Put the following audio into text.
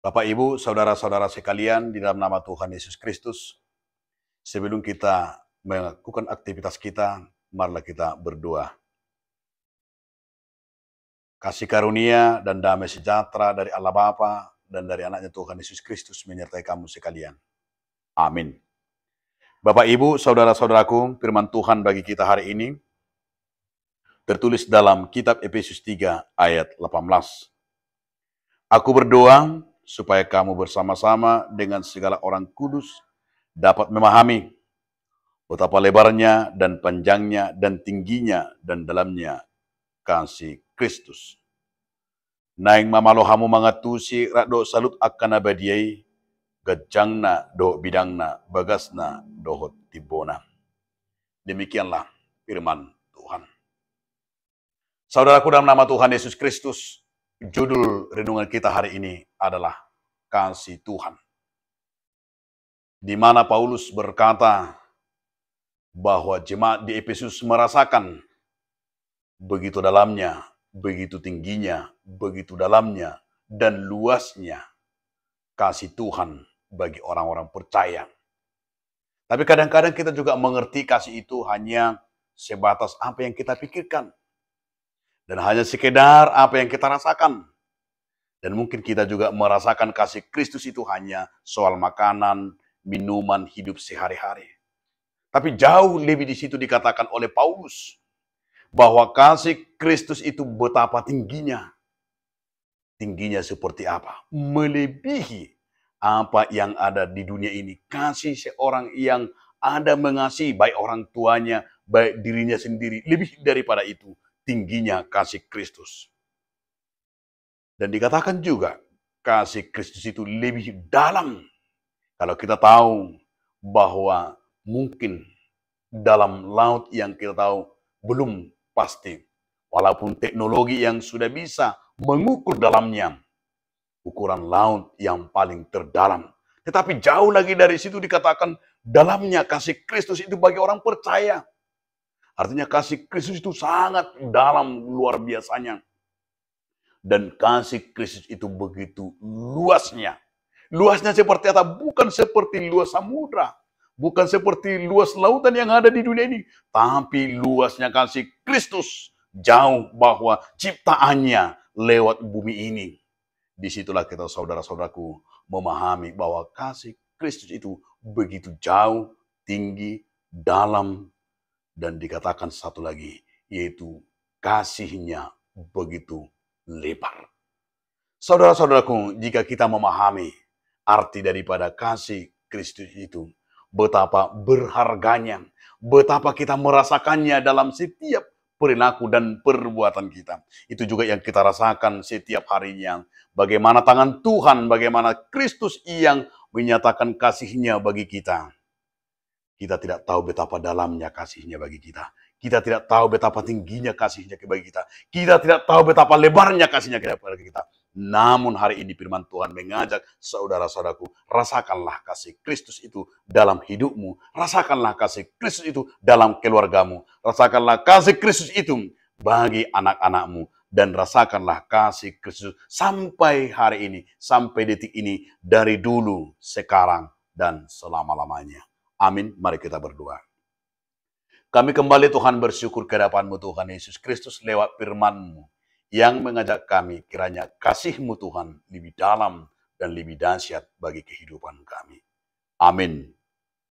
Bapak, Ibu, saudara-saudara sekalian, di dalam nama Tuhan Yesus Kristus, sebelum kita melakukan aktivitas kita, marilah kita berdoa. Kasih karunia dan damai sejahtera dari Allah Bapa dan dari anaknya Tuhan Yesus Kristus menyertai kamu sekalian. Amin. Bapak, Ibu, saudara-saudaraku, firman Tuhan bagi kita hari ini tertulis dalam kitab Efesus 3 ayat 18. Aku berdoa supaya kamu bersama-sama dengan segala orang kudus dapat memahami betapa lebarnya dan panjangnya dan tingginya dan dalamnya kasih Kristus. Naing mamalohamu mangatusi rakdo salut akan abadiai gajangna do bidangna bagasna dohot tibona. Demikianlah firman Tuhan. Saudaraku, dalam nama Tuhan Yesus Kristus, judul renungan kita hari ini adalah kasih Tuhan. Di mana Paulus berkata bahwa jemaat di Efesus merasakan begitu dalamnya, begitu tingginya, begitu dalamnya, dan luasnya kasih Tuhan bagi orang-orang percaya. Tapi kadang-kadang kita juga mengerti kasih itu hanya sebatas apa yang kita pikirkan. Dan hanya sekedar apa yang kita rasakan. Dan mungkin kita juga merasakan kasih Kristus itu hanya soal makanan, minuman, hidup sehari-hari. Tapi jauh lebih di situ dikatakan oleh Paulus bahwa kasih Kristus itu betapa tingginya. Tingginya seperti apa? Melebihi apa yang ada di dunia ini. Kasih seorang yang ada mengasihi baik orang tuanya, baik dirinya sendiri. Lebih daripada itu, tingginya kasih Kristus. Dan dikatakan juga kasih Kristus itu lebih dalam. Kalau kita tahu bahwa mungkin dalam laut yang kita tahu belum pasti. Walaupun teknologi yang sudah bisa mengukur dalamnya. Ukuran laut yang paling terdalam. Tetapi jauh lagi dari situ dikatakan dalamnya kasih Kristus itu bagi orang percaya. Artinya kasih Kristus itu sangat dalam, luar biasanya. Dan kasih Kristus itu begitu luasnya. Luasnya seperti apa? Bukan seperti luas samudra. Bukan seperti luas lautan yang ada di dunia ini. Tapi luasnya kasih Kristus jauh bahwa ciptaannya lewat bumi ini. Disitulah kita saudara-saudaraku memahami bahwa kasih Kristus itu begitu jauh, tinggi, dalam. Dan dikatakan satu lagi, yaitu kasihnya begitu lebar. Saudara-saudaraku, jika kita memahami arti daripada kasih Kristus itu, betapa berharganya, betapa kita merasakannya dalam setiap perilaku dan perbuatan kita. Itu juga yang kita rasakan setiap harinya. Bagaimana tangan Tuhan, bagaimana Kristus yang menyatakan kasihnya bagi kita. Kita tidak tahu betapa dalamnya kasihnya bagi kita. Kita tidak tahu betapa tingginya kasihnya bagi kita. Kita tidak tahu betapa lebarnya kasihnya kepada kita. Namun hari ini firman Tuhan mengajak saudara-saudaraku, rasakanlah kasih Kristus itu dalam hidupmu. Rasakanlah kasih Kristus itu dalam keluargamu. Rasakanlah kasih Kristus itu bagi anak-anakmu. Dan rasakanlah kasih Kristus sampai hari ini, sampai detik ini, dari dulu, sekarang, dan selama-lamanya. Amin. Mari kita berdoa. Kami kembali Tuhan bersyukur ke hadapan-Mu Tuhan Yesus Kristus lewat firman-Mu yang mengajak kami kiranya kasih-Mu Tuhan lebih dalam dan lebih dahsyat bagi kehidupan kami. Amin.